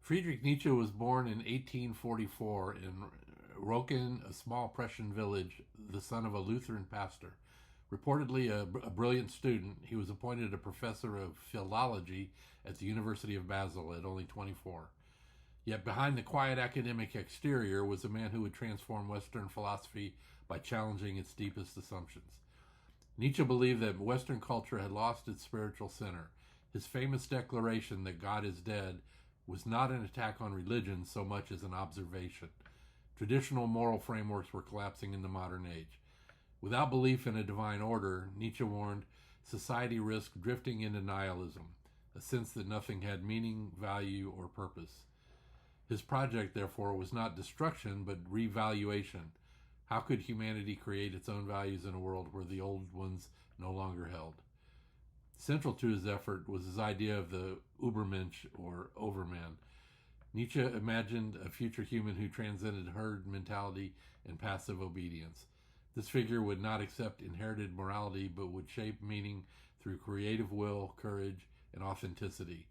Friedrich Nietzsche was born in 1844 in Roken, a small Prussian village, the son of a Lutheran pastor. Reportedly a brilliant student, he was appointed a professor of philology at the University of Basel at only 24. Yet behind the quiet academic exterior was a man who would transform Western philosophy by challenging its deepest assumptions. Nietzsche believed that Western culture had lost its spiritual center. His famous declaration that God is dead was not an attack on religion so much as an observation. Traditional moral frameworks were collapsing in the modern age. Without belief in a divine order, Nietzsche warned, society risked drifting into nihilism, a sense that nothing had meaning, value, or purpose. His project, therefore, was not destruction, but revaluation. How could humanity create its own values in a world where the old ones no longer held? Central to his effort was his idea of the Übermensch, or overman. Nietzsche imagined a future human who transcended herd mentality and passive obedience. This figure would not accept inherited morality, but would shape meaning through creative will, courage, and authenticity.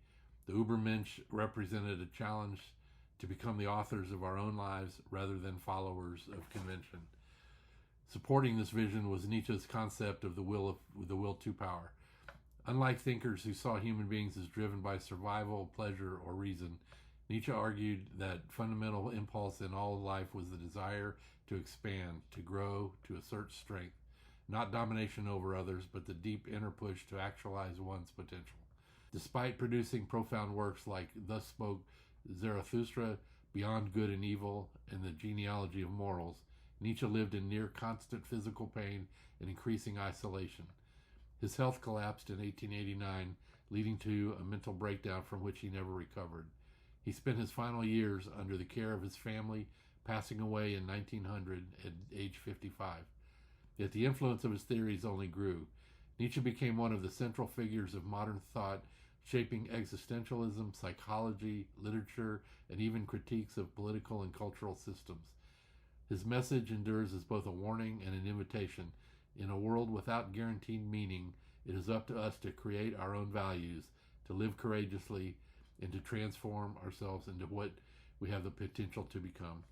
The Übermensch represented a challenge to become the authors of our own lives rather than followers of convention. Supporting this vision was Nietzsche's concept of the will to power. Unlike thinkers who saw human beings as driven by survival, pleasure, or reason, Nietzsche argued that fundamental impulse in all life was the desire to expand, to grow, to assert strength, not domination over others, but the deep inner push to actualize one's potential. Despite producing profound works like Thus Spoke Zarathustra, Beyond Good and Evil, and The Genealogy of Morals, Nietzsche lived in near constant physical pain and increasing isolation. His health collapsed in 1889, leading to a mental breakdown from which he never recovered. He spent his final years under the care of his family, passing away in 1900 at age 55. Yet the influence of his theories only grew. Nietzsche became one of the central figures of modern thought, shaping existentialism, psychology, literature, and even critiques of political and cultural systems. His message endures as both a warning and an invitation. In a world without guaranteed meaning, it is up to us to create our own values, to live courageously, and to transform ourselves into what we have the potential to become.